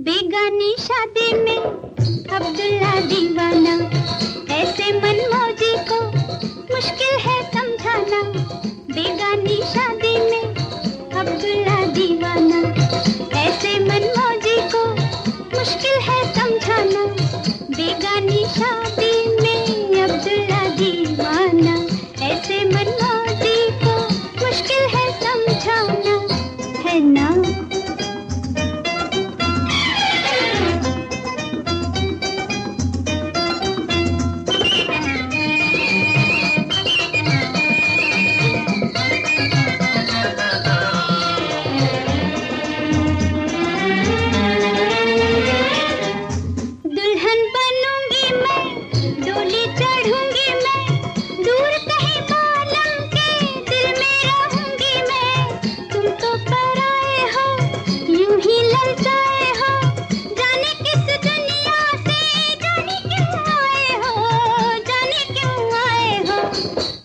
बेगानी शादी में अब्दुल्ला दीवाना, ऐसे मनमौजी को मुश्किल है समझाना। बेगानी शादी में अब्दुल्ला दीवाना, ऐसे मनमौजी को मुश्किल है समझाना। बेगानी शादी में अब्दुल्ला दीवाना, ऐसे मनमौजी को मुश्किल है समझाना, है ना?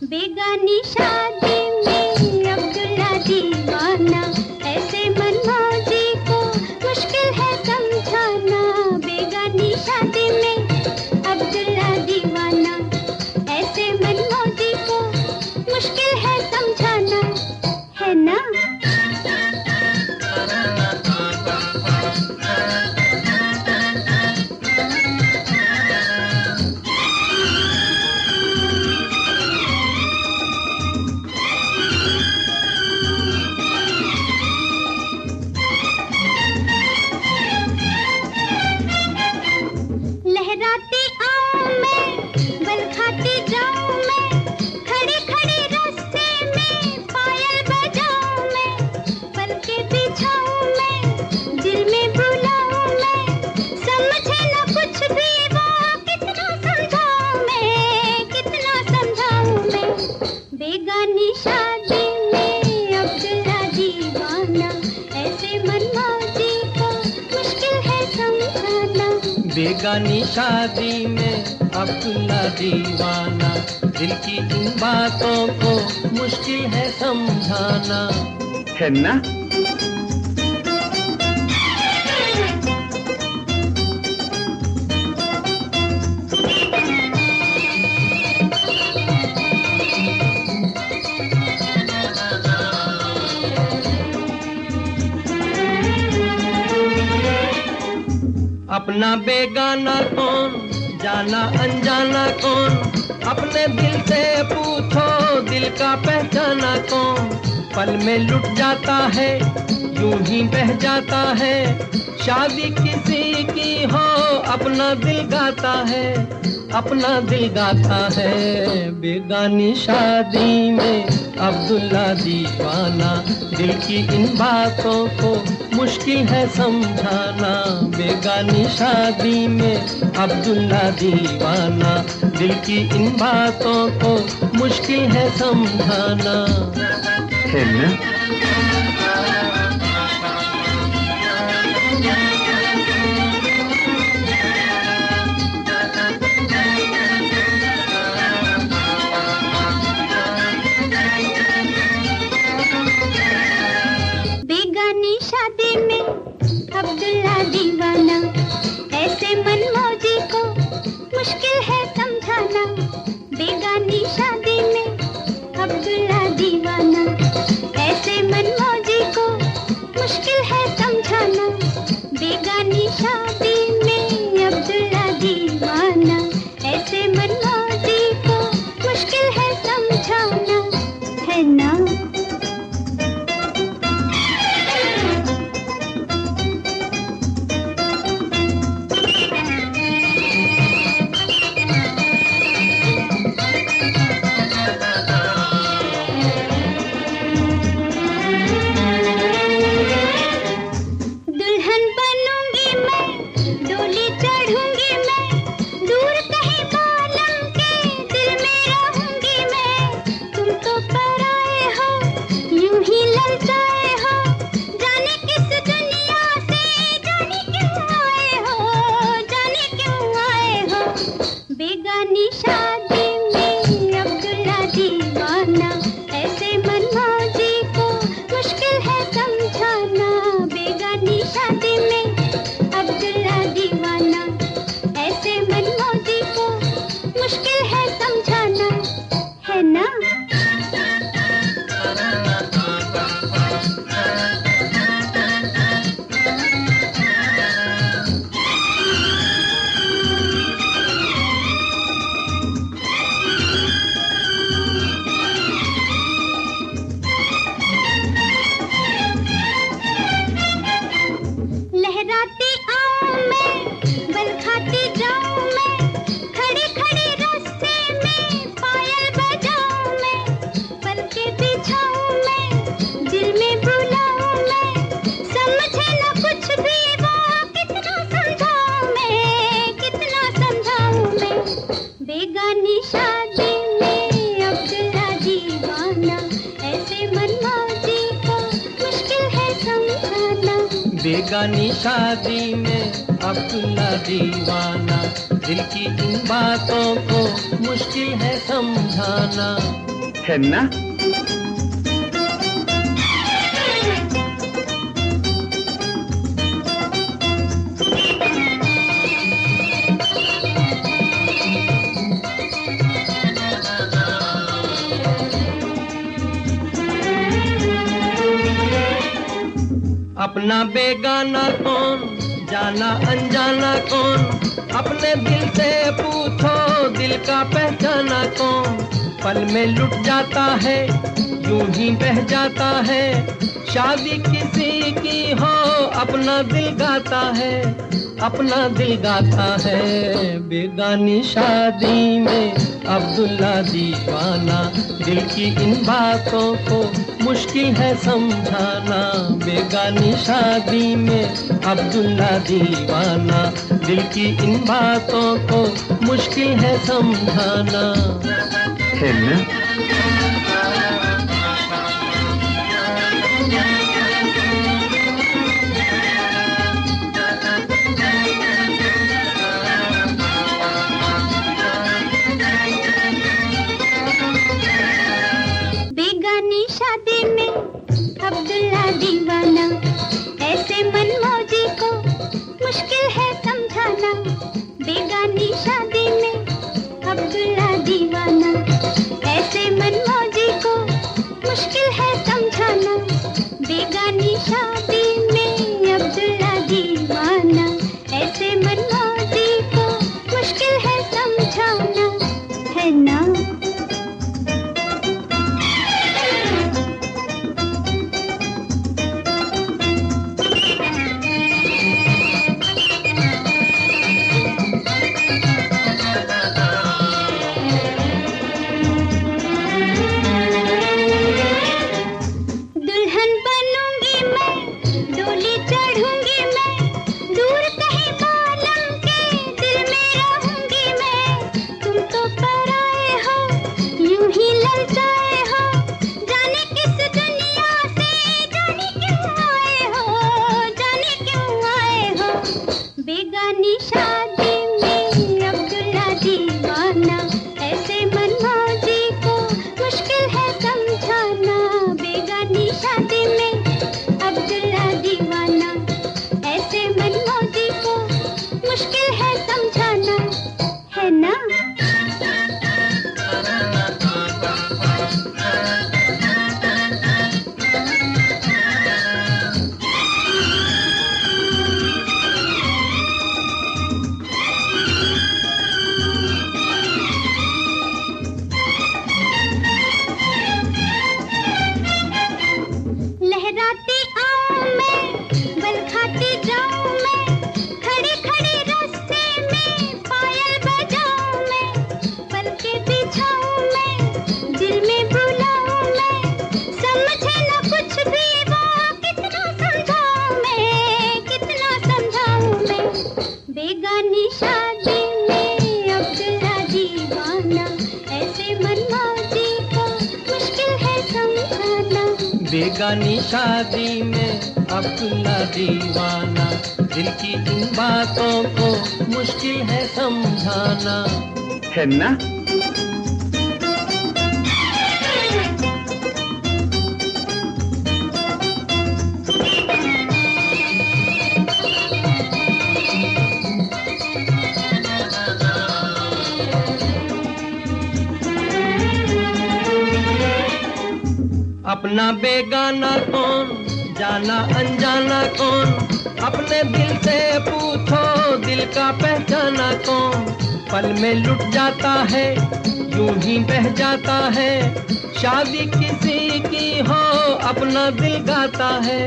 बेगानी शादी में अब्दुल्ला दीवाना, ऐसे मनमौजी को मुश्किल है समझाना। बेगानी शादी में अब्दुल्ला दीवाना, ऐसे मनमौजी को मुश्किल है समझाना, है ना? लहराती आऊं मैं, बल खाती जाऊं मैं, खड़ी खड़ी रास्ते में पायल बजाऊं मैं, पलके बिछाऊं मैं, दिल में बुलाऊं मैं, समझे न कुछ भी वो कितना समझाऊं मैं, कितना समझाऊं मैं। बेगानी शादी में अब्दुल्ला दीवाना, ऐसे मनमौजी को मुश्किल है समझाना। बेगानी शादी में अब्दुल्ला दीवाना, दिल की इन बातों को मुश्किल है समझाना, है ना? अपना बेगाना कौन, जाना अनजाना कौन, अपने दिल से पूछो दिल का पहचाना कौन। पल में लुट जाता है, यूं ही बह जाता है, शादी किसी की हो अपना दिल गाता है, अपना दिल गाता है। बेगानी शादी में अब्दुल्ला दीवाना, दिल की इन बातों को मुश्किल है समझाना। बेगानी शादी में अब्दुल्ला दीवाना, दिल की इन बातों को मुश्किल है समझाना, है ना? बेगानी शादी में अब्दुल्ला दीवाना, ऐसे मनमौजी को मुश्किल है समझाना। बेगानी शादी में अब्दुल्ला दीवाना, ऐसे मनमौजी बेगानी शादी में अब्दुल्ला दीवाना, दिल की इन बातों को मुश्किल है समझाना, है ना? अपना बेगाना कौन, जाना अनजाना कौन, अपने दिल से पूछो दिल का पहचाना कौन, पल में लुट जाता है यूं ही बह जाता है, शादी किसी की हो अपना दिल गाता है, अपना दिल गाता है, बेगानी शादी में अब्दुल्ला दीवाना, दिल की इन बातों को मुश्किल है समझाना, बेगानी शादी में अब्दुल्ला दीवाना, दिल की इन बातों को मुश्किल है समझाना, है ना? बेगानी शादी में अब्दुल्ला दीवाना, ऐसे मनमौजी को मुश्किल है समझाना, बेगानी शादी में अब्दुल्ला दीवाना, ऐसे मनमौजी को मुश्किल है समझाना, बेगानी शादी में अब्दुल्ला दीवाना, ऐसे मनमौजी को मुश्किल है समझाना, है ना? दुल्हन बनूंगी मैं, डोली चढ़ूंगी मैं, दूर कहीं मालूम के दिल में रहूंगी मैं, तुम तो पराए हो यूं ही ललचाए हो, जाने किस दुनिया से जाने क्यों आए हो, जाने क्यों आए हो, बेगानी शादी में अब्दुल्ला दीवाना, ऐसे मनमौजी को मुश्किल है समझाना, बेगानी शादी में अब्दुल्ला दीवाना, ऐसे मनमौजी को मुश्किल है समझाना, है ना? लहराती आऊं मैं, बल खाती जाऊं मैं, खड़ी खड़ी रास्ते में पायल बजाऊं मैं, पलके बिछाऊं मैं, दिल में बुलाऊं मैं, समझे न कुछ भी वो, कितना समझाऊं मैं, कितना समझाऊं मैं, बेगानी शादी में अब्दुल्ला दीवाना, ऐसे मनमौजी को मुश्किल है समझाना, बेगानी शादी में अब्दुल्ला दीवाना, दिल की इन बातों को मुश्किल है समझाना, है ना? अपना बेगाना कौन, जाना अनजाना कौन, अपने दिल से पूछो दिल का पहचाना कौन, पल में लुट जाता है यूं ही बह जाता है, शादी किसी की हो अपना दिल गाता है,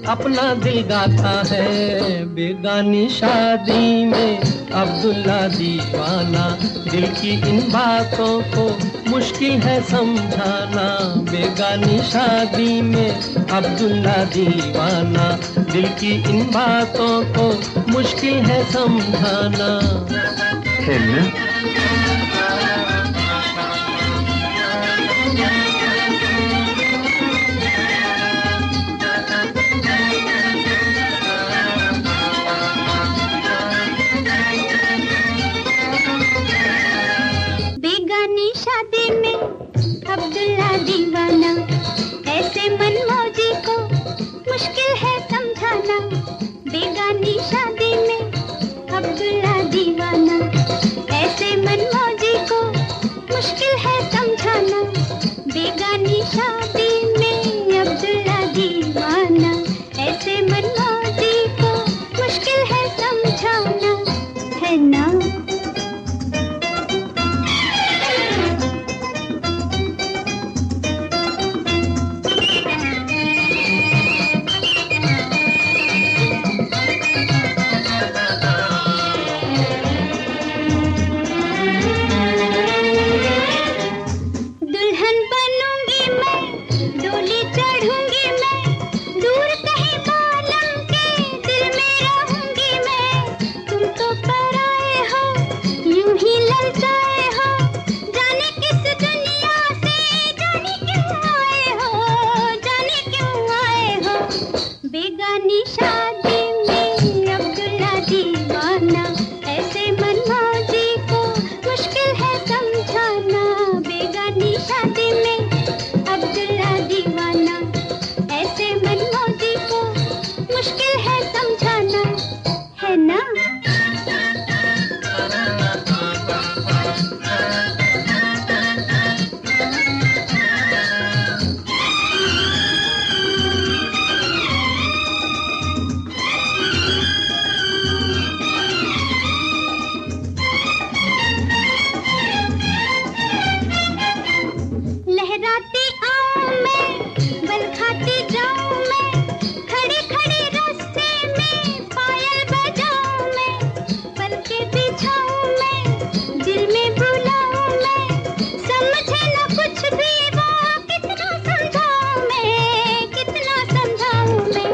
अपना दिल गाता है, बेगानी शादी में अब्दुल्ला दीवाना, दिल की इन बातों को मुश्किल है समझाना, बेगानी शादी में अब्दुल्ला दीवाना, दिल की इन बातों को मुश्किल है समझाना, है ना? है ना। दुल्हन बनूंगी मैं, डोली चढ़ूंगी मैं, दूर कहीं बालम के दिल में रहूंगी मैं। तुम तो पराए हो, यूं ही ललचाए हो, जाने किस दुनिया से, जाने क्यों आए हो, जाने क्यों आए हो। बेगानी शादी में अब्दुल्ला दीवाना, ऐसे मनमौजी को मुश्किल है समझाना। बेगानी शादी में अब्दुल्ला दीवाना, ऐसे मनमौजी को मुश्किल है समझाना, है ना। लहराती आऊं मैं, बल खाती जाऊं मैं, खड़ी खड़ी रास्ते में पायल बजाऊं मैं, पलके बिछाऊं मैं, दिल में बुलाऊं मैं, समझे न कुछ भी वो, कितना समझाऊं मैं, कितना समझाऊं मैं।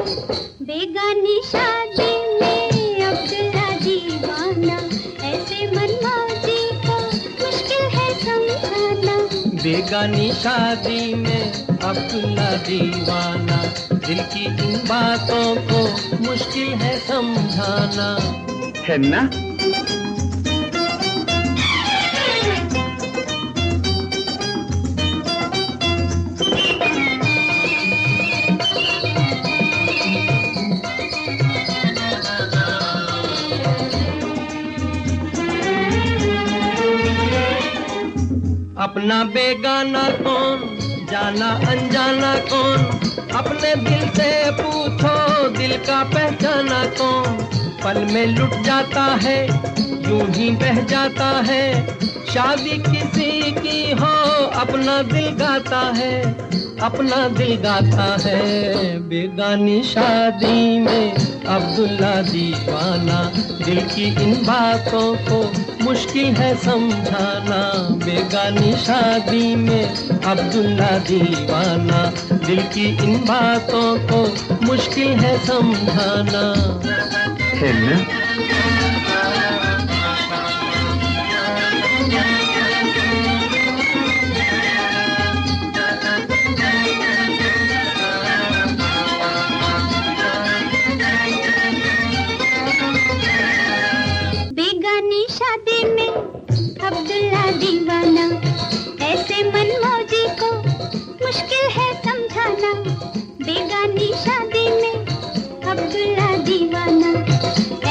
बेगानी शादी में अब्दुल्ला दीवाना, ऐसे मनमौजी को मुश्किल है समझाना। बेगानी शादी में अब्दुल्ला दीवाना, दिल की इन बातों को मुश्किल है समझाना, है ना। अपना बेगाना कौन, जाना अनजाना कौन, अपने दिल से पूछो दिल का पहचाना कौन। पल में लुट जाता है, यूं ही बह जाता है, शादी किसी की हो अपना दिल गाता है, अपना दिल गाता है। बेगानी शादी में अब्दुल्ला दीवाना, दिल की इन बातों को मुश्किल है समझाना। बेगानी शादी में अब्दुल्ला दीवाना, दिल की इन बातों को मुश्किल है समझाना, है ना। बेगानी शादी में अब्दुल्ला दीवाना, ऐसे मनमौजी को मुश्किल है समझाना। बेगानी शादी में अब्दुल्ला दीवाना,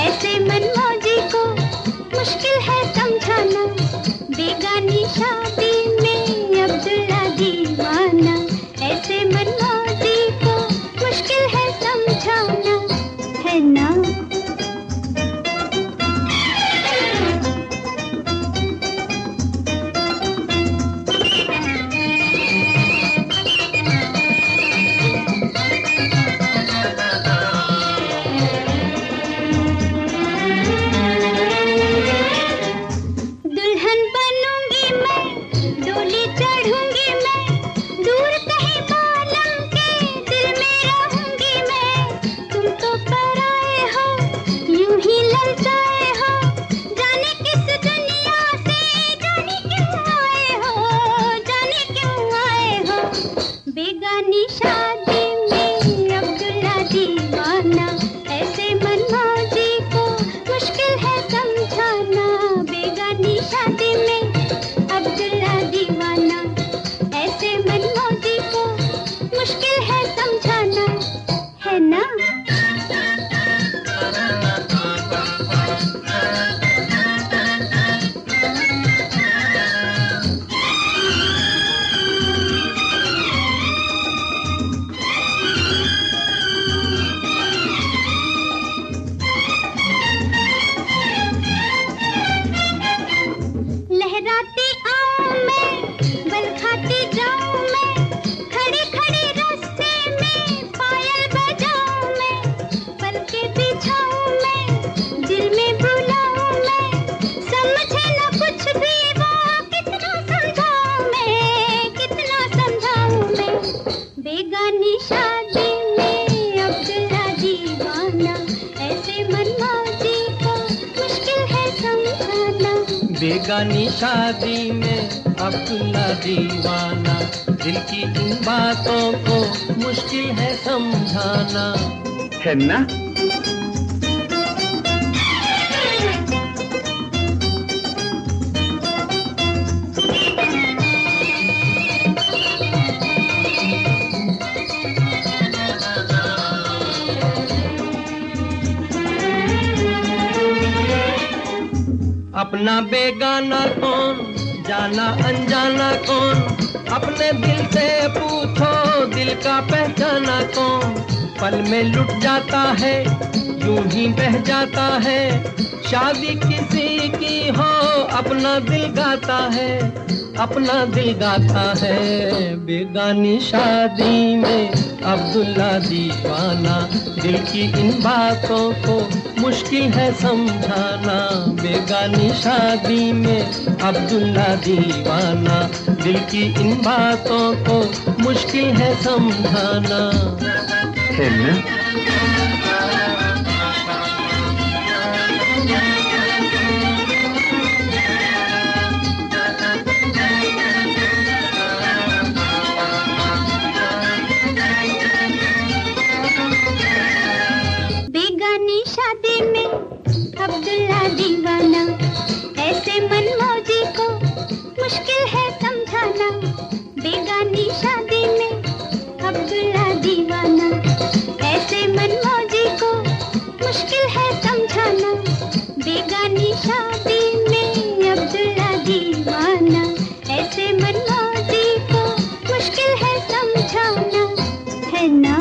ऐसे मनमौजी को मुश्किल है समझाना। बेगानी शादी में अब्दुल्ला दीवाना, ऐसे मनमौजी को मुश्किल है समझाना, है ना। दुल्हन बनूंगी मैं, डोली चढ़ूंगी मैं, दूर कहीं बालम के दिल में रहूंगी मैं। तुम तो पराए हो, यूं ही ललचाए हो, जाने किस दुनिया से, जाने क्यों आए हो, जाने क्यों आए हो। बेगानी शादी में अब्दुल्ला दीवाना, ऐसे मनमौजी को मुश्किल है समझाना। बेगानी शादी में अब्दुल्ला दीवाना, ऐसे मनमौजी को मुश्किल है समझाना, है ना। बेगानी शादी में अब्दुल्ला दीवाना, दिल की इन बातों को मुश्किल है समझाना। है ना? अपना बेगाना कौन, जाना अनजाना कौन, अपने दिल से पूछो दिल का पहचाना कौन। पल में लुट जाता है, यूं ही बह जाता है, शादी किसी की हो अपना दिल गाता है, अपना दिल गाता है। बेगानी शादी में अब्दुल्ला दीवाना, दिल की इन बातों को मुश्किल है समझाना। बेगानी शादी में अब्दुल्ला दीवाना, दिल की इन बातों को मुश्किल है समझाना। है ना? बेगानी शादी में अब्दुल्ला दीवाना, ऐसे मनमौजी को मुश्किल है समझाना। बेगानी शादी में अब्दुल्ला दीवाना, ऐसे मनमौजी को मुश्किल है समझाना। बेगानी शादी में अब्दुल्ला दीवाना, ऐसे मनमौजी को मुश्किल है समझाना। है ना?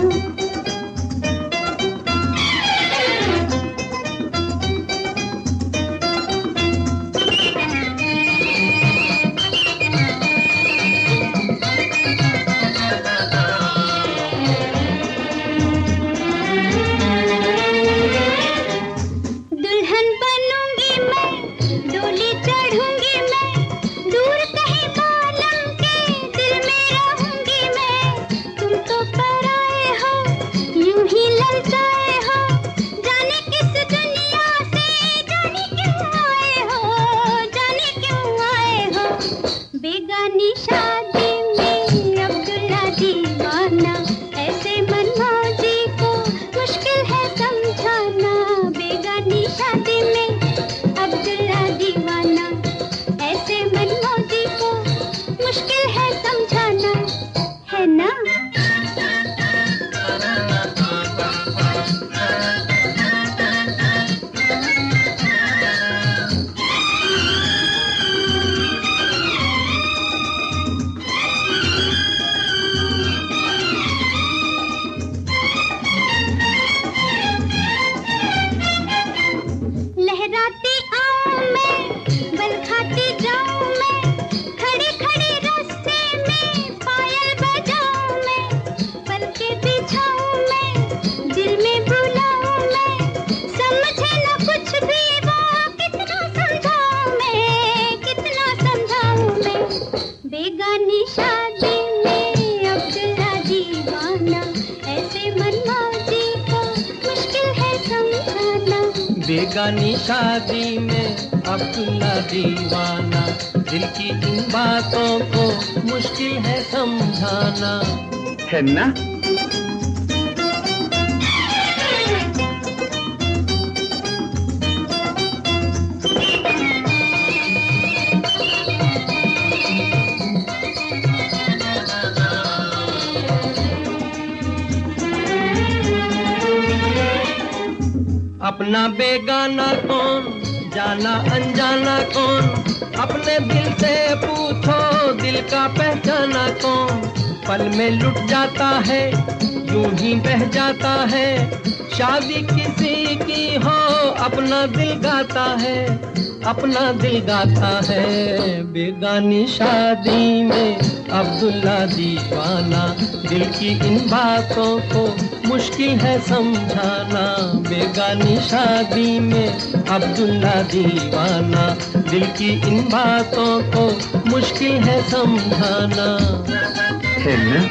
दुल्हन बनूंगी मैं, डोली चढ़ूंगी मैं, दूर कहीं बालम के दिल में रहूंगी मैं। तुम तो पराए हो, यूं ही ललचाए हो, जाने किस दुनिया से, जाने क्यों आए हो, जाने क्यों आए हो। बेगानी शादी में अब्दुल्ला दीवाना, ऐसे मनमौजी को मुश्किल है समझाना। बेगानी शादी में अब्दुल्ला दीवाना, ऐसे मनमौजी को मुश्किल है समझाना। है ना? लहराती आऊं मैं, बल खाती जाऊं मैं, खड़ी खड़ी रास्ते में पायल बजाऊं मैं। पलके बिछाऊं मैं, दिल में बुलाऊं मैं, समझे न कुछ भी वो, कितना समझाऊं मैं, कितना समझाऊं मैं। बेगानी शादी में अब्दुल्ला दीवाना, ऐसे मनमौजी को मुश्किल है समझाना। बेगानी शादी में अब्दुल्ला दीवाना, दिल की इन बातों को मुश्किल है समझाना। है ना? अपना बेगाना कौन, जाना अनजाना कौन, अपने दिल से पूछो दिल का पहचाना कौन। पल में लुट जाता है, यूं ही बह जाता है, शादी किसी की हो अपना दिल गाता है, अपना दिल गाता है। बेगानी शादी में अब्दुल्ला दीवाना, दिल की इन बातों को मुश्किल है समझाना। बेगानी शादी में अब्दुल्ला दीवाना, दिल की इन बातों को मुश्किल है समझाना। है ना?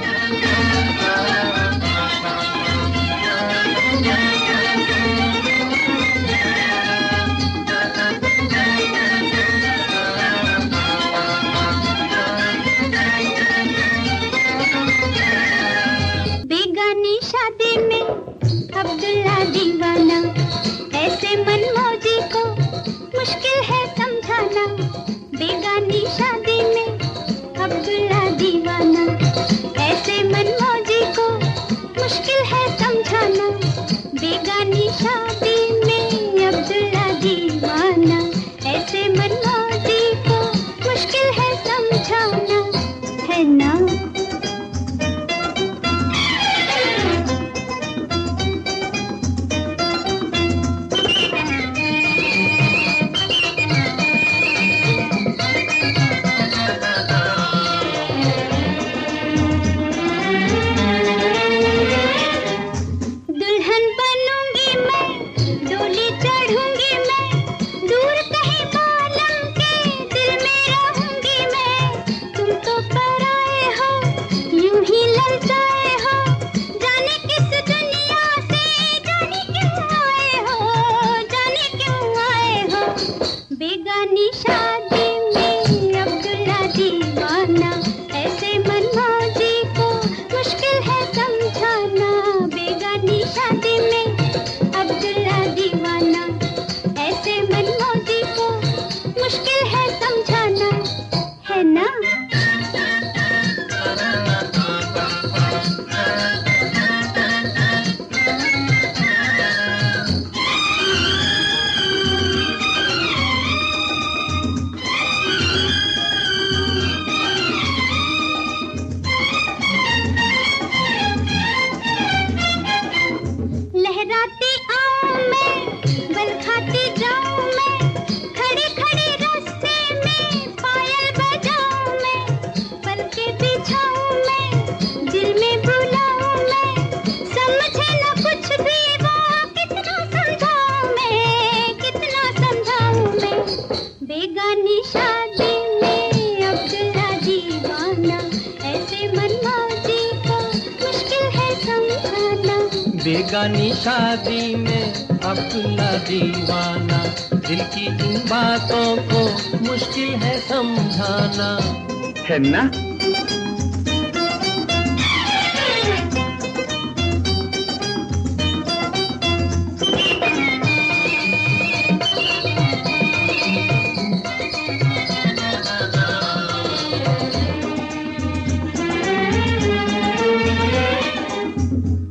शादी में अब्दुल्ला दीवाना, ऐसे मनमौजी को मुश्किल है समझाना। बेगानी शादी में अब्दुल्ला दीवाना, ऐसे मनमौजी को मुश्किल है समझाना, है ना? लहराती आऊं मैं, बल खाती जाऊं मैं, खड़ी खड़ी रास्ते में पायल बजाऊं मैं, पलके बिछाऊं मैं, दिल में बुलाऊं मैं, समझे ना कुछ भी वो, कितना समझाऊं मैं, कितना समझाऊं मैं। बेगानी शादी में अब्दुल्ला दीवाना, ऐसे मनमौजी को मुश्किल है समझाना। बेगानी शादी में अब्दुल्ला दीवाना, दिल की इन बातों को मुश्किल है समझाना, है ना?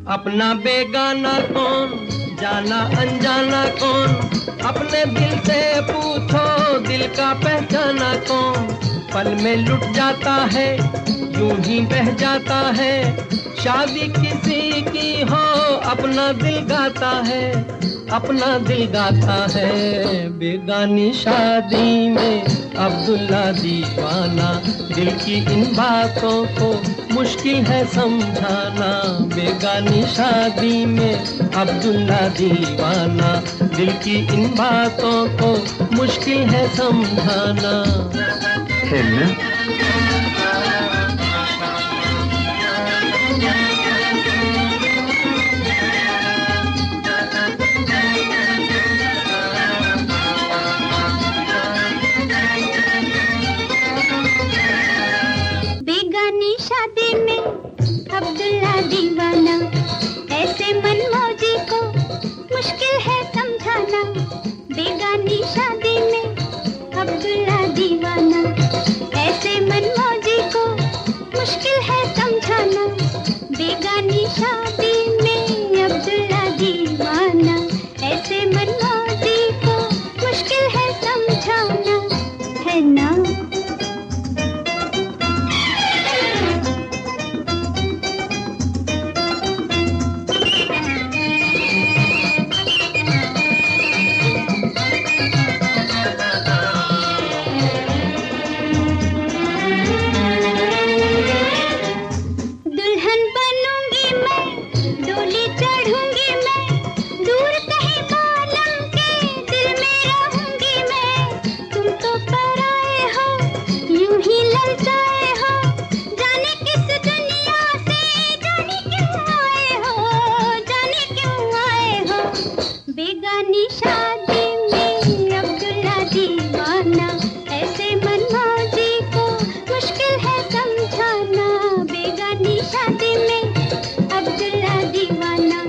अपना बेगाना कौन, जाना अनजाना कौन, अपने दिल से पूछो दिल का पहचाना कौन। पल में लुट जाता है, यूं ही बह जाता है, शादी किसी की हो अपना दिल गाता है, अपना दिल गाता है। बेगानी शादी में अब्दुल्ला दीवाना, दिल की इन बातों को मुश्किल है समझाना। बेगानी शादी में अब्दुल्ला दीवाना, दिल की इन बातों को मुश्किल है समझाना, है ना? बेगानी शादी में अब्दुल्ला दीवाना, ऐसे मनमौजी को मुश्किल है समझाना। बेगानी शादी में अब्दुल्ला दीवाना, ऐसे मनमौजी को मुश्किल है समझाना। बेगानी शादी में अब्दुल्ला दीवाना, ऐसे मनमौजी को मुश्किल है समझाना, है ना? दुल्हन बनूंगी मैं, डोली चढ़ूंगी मैं, दूर कहीं मालम के दिल में रहूंगी मैं। तुम तो पराए हो, यूं ही ललचाए हो, जाने किस दुनिया से, जाने क्यों आए हो, जाने क्यों आए हो। बेगानी शादी में अब्दुल्ला दीवाना, ऐसे मनमौजी को मुश्किल है समझाना। बेगानी शादी में अब्दुल्ला दीवाना,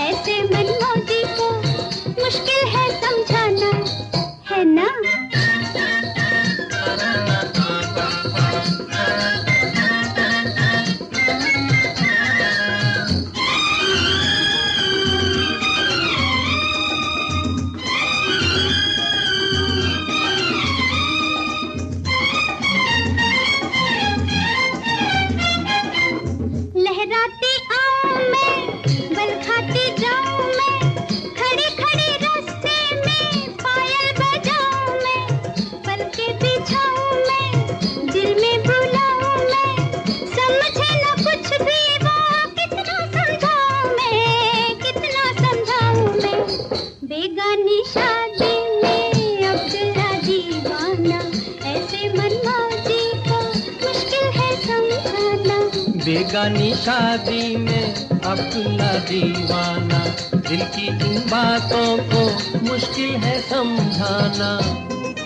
ऐसे मनमौजी को मुश्किल है समझाना, है ना? लहराती आऊं मैं, बल खाती जाऊं मैं, खड़ी खड़ी रास्ते में पायल बजाऊं मैं, पलके बिछाऊं मैं, दिल में बुलाऊं मैं, समझे ना कुछ भी वो, कितना समझाऊं मैं, कितना समझाऊं मैं। बेगानी शादी में अब्दुल्ला दीवाना, ऐसे मनमौजी को मुश्किल है समझाना। बेगानी शादी में अब्दुल्ला दीवाना, दिल की इन बातों को मुश्किल है समझाना,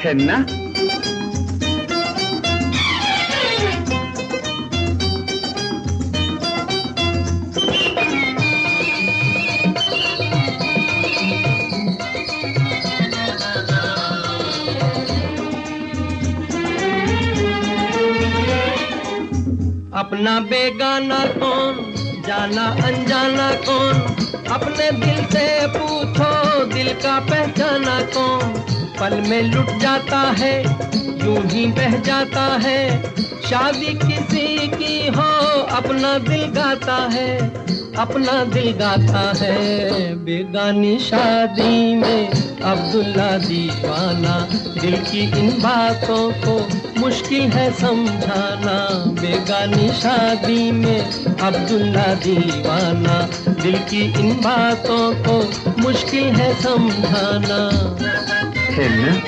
है ना? अपना बेगाना कौन, जाना अनजाना कौन, अपने दिल से पूछो दिल का पहचाना कौन। पल में लुट जाता है, यूं ही बह जाता है, शादी किसी की हो अपना दिल गाता है, अपना दिल गाता है। बेगानी शादी में अब्दुल्ला दीवाना, दिल की इन बातों को मुश्किल है समझाना। बेगानी शादी में अब्दुल्ला दीवाना, दिल की इन बातों को मुश्किल है समझाना। है ना?